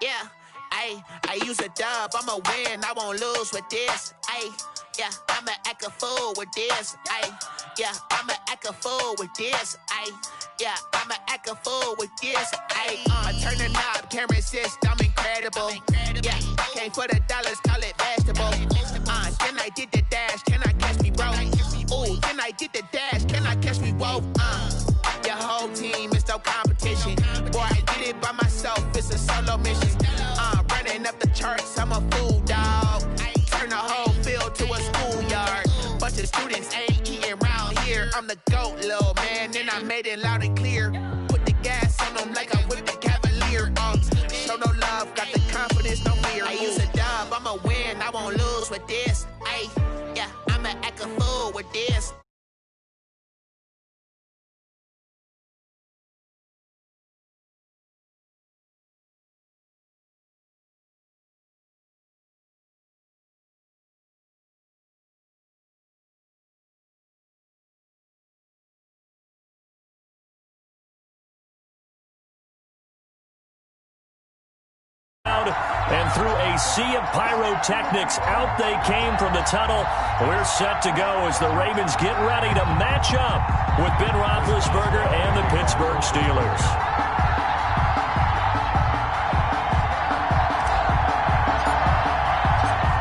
Yeah, I use a dub, I'ma win, I won't lose with this. Yeah, I'ma act a fool with this. Yeah, I'ma act a fool with this. Yeah, I'ma act a fool with this. I turn the knob, camera assist, I'm incredible. Yeah, came for the dollars, call it vegetable. Then I did the dash, can I catch me, bro? Ooh, then I did the dash, can I catch me, whoa? Your whole team is no competition. Boy, I did it by myself, it's a solo mission. Running up the charts, I'm a fool, dog. Turn the whole field to a schoolyard. Bunch of students ain't eating round here. I'm the GOAT, little man, and I made it loud and clear. Put the gas on them like I whipped the Cavalier. Show no love, got the confidence, no fear. I use a dub, I'ma win, I won't lose with this. Yeah, I'ma act a fool with this. And through a sea of pyrotechnics, out they came from the tunnel. We're set to go as the Ravens get ready to match up with Ben Roethlisberger and the Pittsburgh Steelers.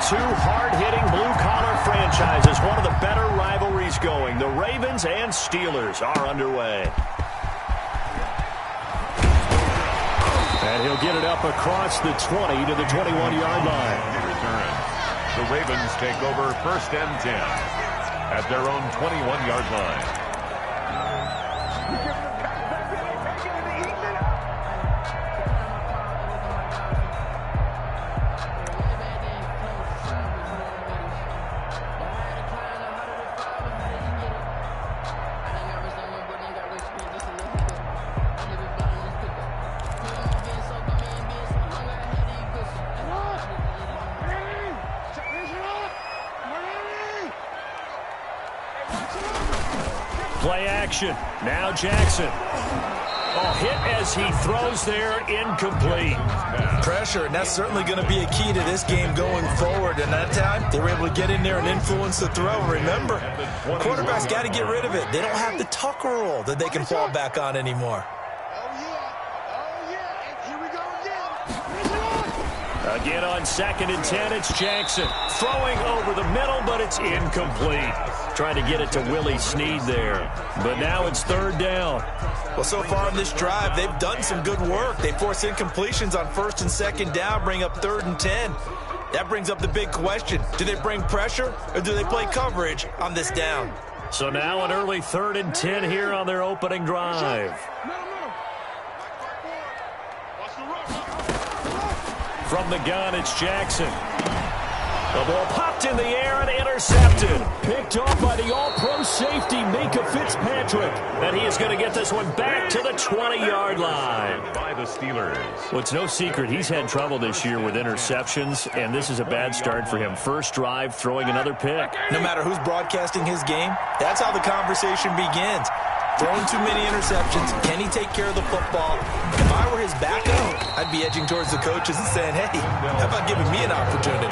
Two hard-hitting blue-collar franchises, one of the better rivalries going. The Ravens and Steelers are underway. And he'll get it up across the 20 to the 21-yard line. Return. The Ravens take over 1st and 10 at their own 21-yard line. Play action. Now Jackson. Hit as he throws there, incomplete. Pressure, and that's certainly going to be a key to this game going forward. And that time, they were able to get in there and influence the throw. Remember, quarterbacks got to get rid of it. They don't have the Tucker rule that they can fall back on anymore. Again on 2nd and 10, it's Jackson. Throwing over the middle, but it's incomplete. Trying to get it to Willie Snead there. But now it's 3rd down. Well, so far in this drive, they've done some good work. They force incompletions on 1st and 2nd down, bring up 3rd and 10. That brings up the big question. Do they bring pressure, or do they play coverage on this down? So now an early 3rd and 10 here on their opening drive. From the gun, it's Jackson. The ball popped in the air and intercepted. Picked off by the all-pro safety, Mika Fitzpatrick. And he is going to get this one back to the 20-yard line. By the Steelers. Well, it's no secret he's had trouble this year with interceptions, and this is a bad start for him. First drive, throwing another pick. No matter who's broadcasting his game, that's how the conversation begins. Throwing too many interceptions. Can he take care of the football? If I were his backup, I'd be edging towards the coaches and saying, hey, how about giving me an opportunity?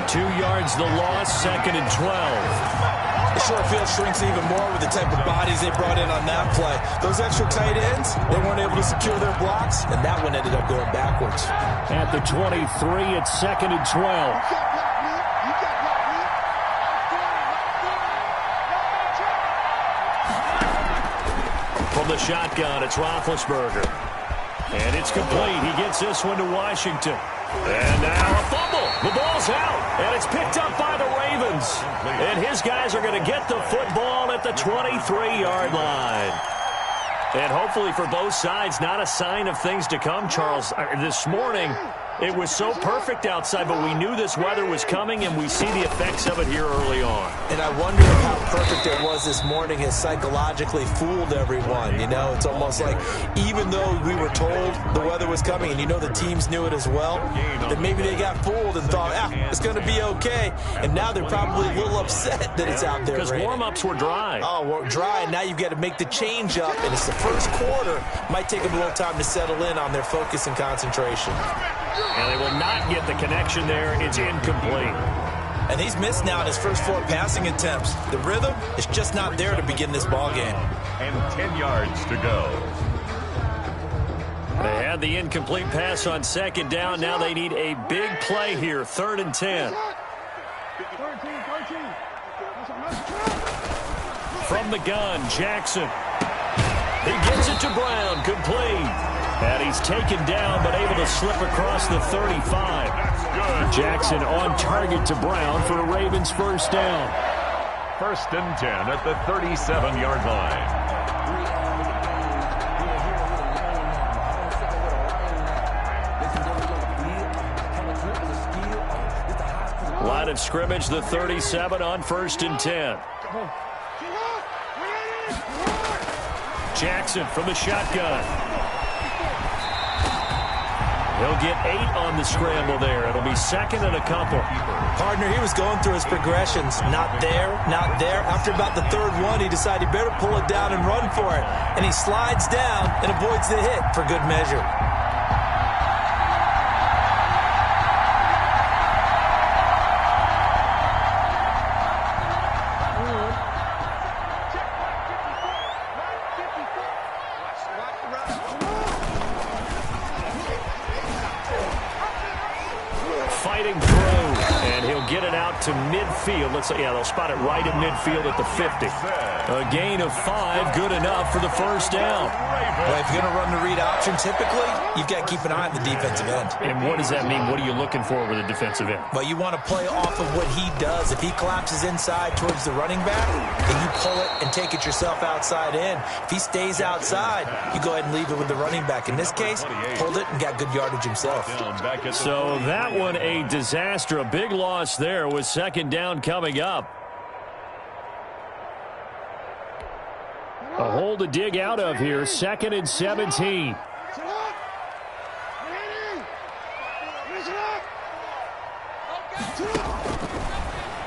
2 yards the loss, 2nd and 12. The short field shrinks even more with the type of bodies they brought in on that play. Those extra tight ends, they weren't able to secure their blocks, and that one ended up going backwards. At the 23, it's 2nd and 12. From the shotgun, it's Roethlisberger. And it's complete. He gets this one to Washington. And now a fumble. The ball's out. And it's picked up by the Ravens. And his guys are going to get the football at the 23-yard line. And hopefully for both sides, not a sign of things to come, Charles. This morning, it was so perfect outside, but we knew this weather was coming, and we see the effects of it here early on. And I wonder if how perfect it was this morning has psychologically fooled everyone. You know, it's almost like even though we were told the weather was coming, and you know the teams knew it as well, that maybe they got fooled and thought, it's going to be okay. And now they're probably a little upset that it's out there. Because warm-ups were dry. Oh, well, dry, and now you've got to make the change up, and it's the first quarter. Might take them a little time to settle in on their focus and concentration. And they will not get the connection there. It's incomplete. And he's missed now in his first 4 passing attempts. The rhythm is just not there to begin this ball game. And 10 yards to go. They had the incomplete pass on second down. Now they need a big play here, 3rd and 10. From the gun, Jackson. He gets it to Brown, complete. And he's taken down, but able to slip across the 35. Jackson on target to Brown for a Ravens first down. 1st and 10 at the 37-yard line. Line of scrimmage, the 37 on 1st and 10. Jackson from the shotgun. He'll get 8 on the scramble there. It'll be 2nd and a couple. Partner, he was going through his progressions. Not there, not there. After about the 3rd one, he decided he better pull it down and run for it. And he slides down and avoids the hit for good measure. Fighting through, and he'll get it out to midfield. Let's say, yeah, they'll spot it right at midfield at the 50. A gain of 5, good enough for the first down. Well, if you're going to run the read option, typically, you've got to keep an eye on the defensive end. And what does that mean? What are you looking for with a defensive end? Well, you want to play off of what he does. If he collapses inside towards the running back, then you pull it and take it yourself outside in. If he stays outside, you go ahead and leave it with the running back. In this case, pulled it and got good yardage himself. So that one a disaster. A big loss there with 2nd down coming up. A hole to dig out of here. 2nd and 17.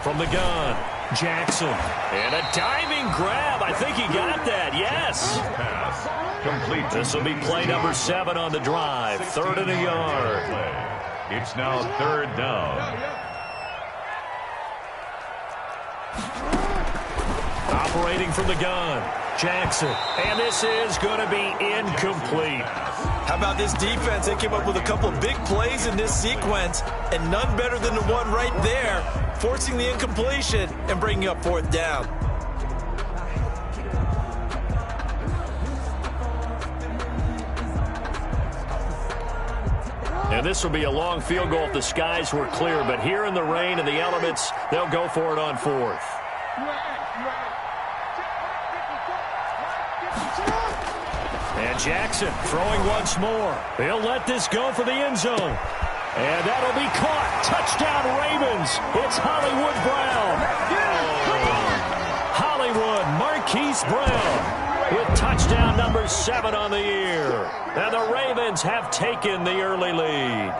From the gun, Jackson. And a diving grab. I think he got that. Yes. Complete. This will be play number 7 on the drive. 3rd and a yard. It's now 3rd down. Operating from the gun, Jackson. And this is going to be incomplete. How about this defense? They came up with a couple big plays in this sequence, and none better than the one right there, forcing the incompletion and bringing up 4th down. And this will be a long field goal if the skies were clear, but here in the rain and the elements, they'll go for it on 4th. And Jackson throwing once more. He'll let this go for the end zone. And that'll be caught. Touchdown Ravens. It's Hollywood Brown. Hollywood Marquise Brown with touchdown number 7 on the year. And the Ravens have taken the early lead.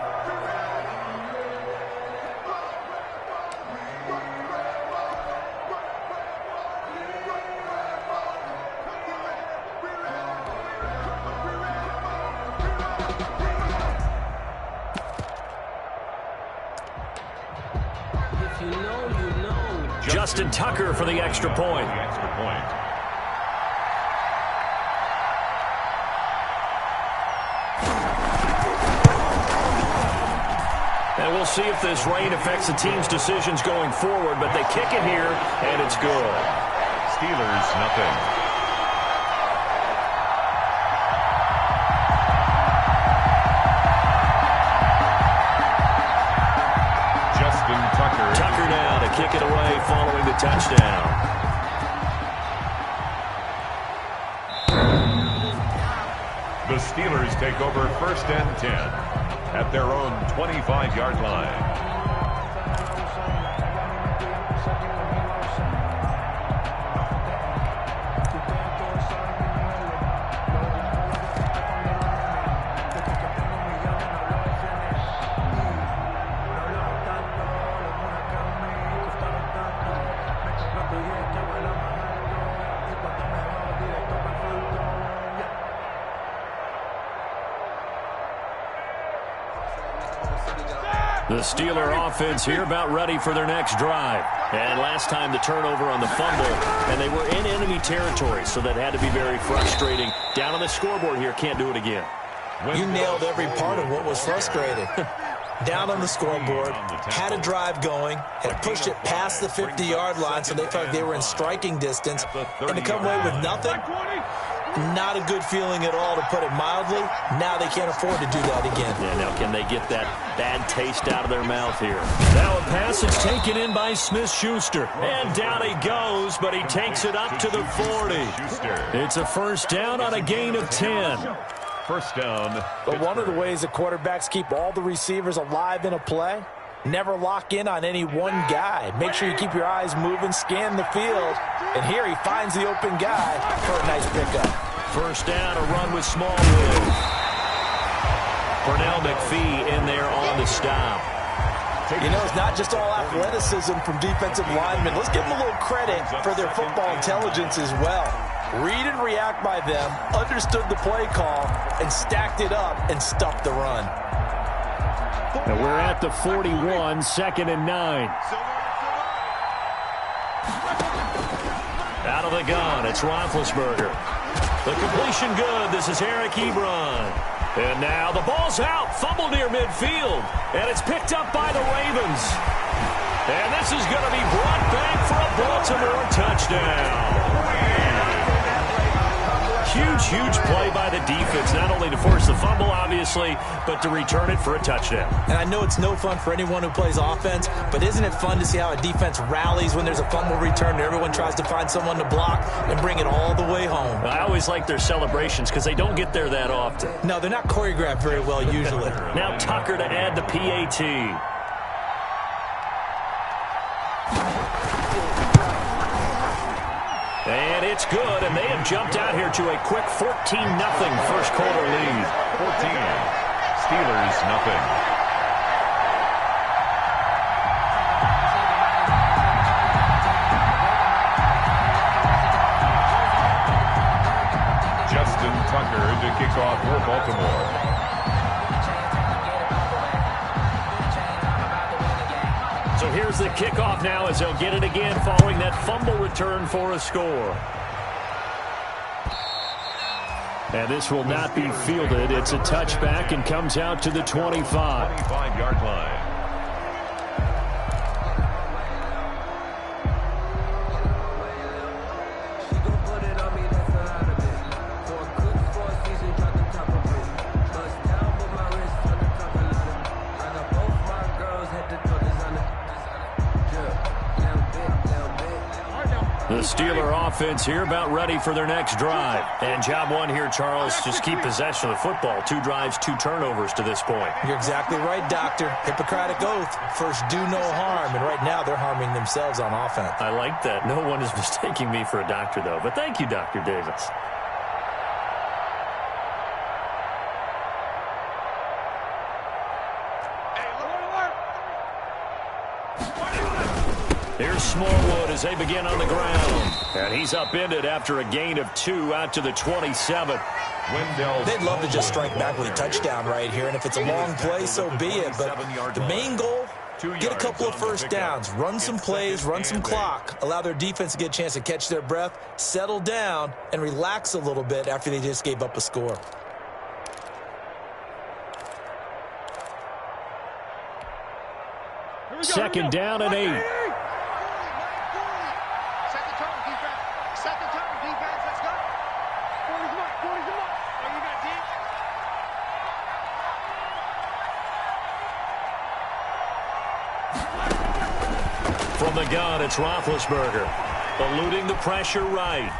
Justin Tucker for the extra point. And we'll see if this rain affects the team's decisions going forward, but they kick it here, and it's good. Steelers, nothing. Tucker now to kick it away following the touchdown. The Steelers take over 1st and 10 at their own 25-yard line. The Steeler offense here about ready for their next drive. And last time the turnover on the fumble, and they were in enemy territory, so that had to be very frustrating. Down on the scoreboard here, can't do it again. You nailed every part of what was frustrating. Down on the scoreboard, had a drive going, had pushed it past the 50-yard line, so they felt like they were in striking distance, and to come away with nothing, not a good feeling at all, to put it mildly. Now they can't afford to do that again. Yeah, now can they get that bad taste out of their mouth here? Now a pass is taken in by Smith-Schuster. And down he goes, but he takes it up to the 40. It's a first down on a gain of 10. First down. But one of the ways that quarterbacks keep all the receivers alive in a play, never lock in on any one guy. Make sure you keep your eyes moving, scan the field. And here he finds the open guy for a nice pickup. First down, a run with Smallwood. Pernell McPhee in there on the stop. You know, it's not just all athleticism from defensive linemen. Let's give them a little credit for their football intelligence as well. Read and react by them, understood the play call, and stacked it up and stuffed the run. And we're at the 41, 2nd and 9. Out of the gun, it's Roethlisberger. The completion good. This is Eric Ebron. And now the ball's out. Fumble near midfield. And it's picked up by the Ravens. And this is going to be brought back for a Baltimore touchdown. Huge play by the defense, not only to force the fumble, obviously, but to return it for a touchdown. And I know it's no fun for anyone who plays offense, but isn't it fun to see how a defense rallies when there's a fumble return and everyone tries to find someone to block and bring it all the way home? I always like their celebrations because they don't get there that often. No, they're not choreographed very well usually. Now Tucker to add the PAT. And it's good, and they have jumped out here to a quick 14-0 first quarter lead. 14. Steelers, nothing. Justin Tucker to kick off for Baltimore. So here's the kickoff now as they'll get it again following that fumble return for a score. And this will not be fielded. It's a touchback and comes out to the 25. 25-yard line. The Steeler offense here about ready for their next drive. And job one here, Charles, just keep possession of the football. 2 drives, 2 turnovers to this point. You're exactly right, Doctor. Hippocratic oath. First, do no harm. And right now, they're harming themselves on offense. I like that. No one is mistaking me for a doctor, though. But thank you, Dr. Davis. Here's Smallwood as they begin on the ground. And he's upended after a gain of 2 out to the 27. They'd love to just strike back with a touchdown right here. And if it's a long play, so be it. But the main goal, get a couple of first downs, run some plays, run some clock, allow their defense to get a chance to catch their breath, settle down, and relax a little bit after they just gave up a score. Second down and 8. From the gun, it's Roethlisberger. Eluding the pressure right.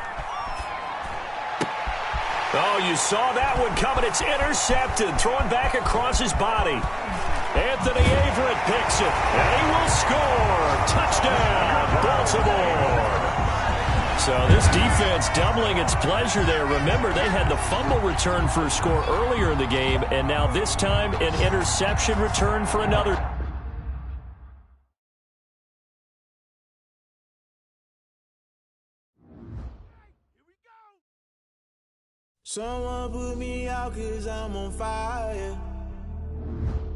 Oh, you saw that one coming. It's intercepted. Thrown back across his body. Anthony Averett picks it. And he will score. Touchdown, Baltimore. So this defense doubling its pleasure there. Remember, they had the fumble return for a score earlier in the game. And now this time, an interception return for another. Someone put me out 'cause I'm on fire.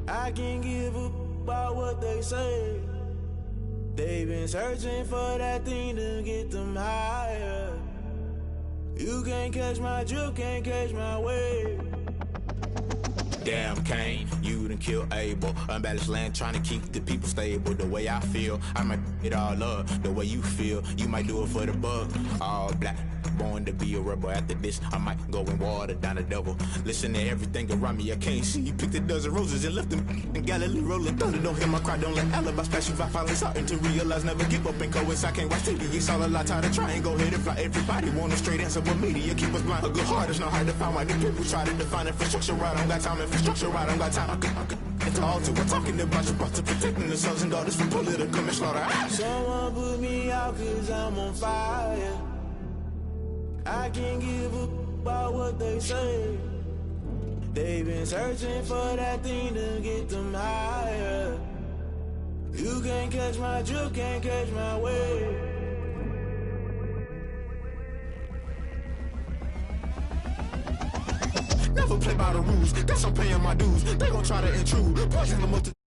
I can't give up. about what they say. They've been searching for that thing to get them higher. You can't catch my drift, can't catch my wave. Damn, Kane, you done killed Abel. Unbalanced land, trying to keep the people stable. The way I feel, I might it all up. The way you feel, you might do it for the bug. All black, born to be a rebel. After this, I might go and water down the devil. Listen to everything around me, I can't see. Picked a dozen roses and left them in Galilee rolling thunder. Don't hear my cry, don't let alibis pass you. I finally starting to realize, never give up and coincide. I can't watch TV, it's all a lot. Tired of trying, go ahead and fly. Everybody want a straight answer, but media keep us blind. A good heart is not hard to find. Why the people try to define infrastructure right? I don't got time, infrastructure right, I don't got time. I could it's all to we're talking about your to protecting the sons and daughters from political manslaughter. Someone put me out cause I'm on fire. I can't give up about what they say. They've been searching for that thing to get them higher. You can't catch my drift, can't catch my wave. Never play by the rules, guess I'm paying my dues. They gon' try to intrude, poison the multitude.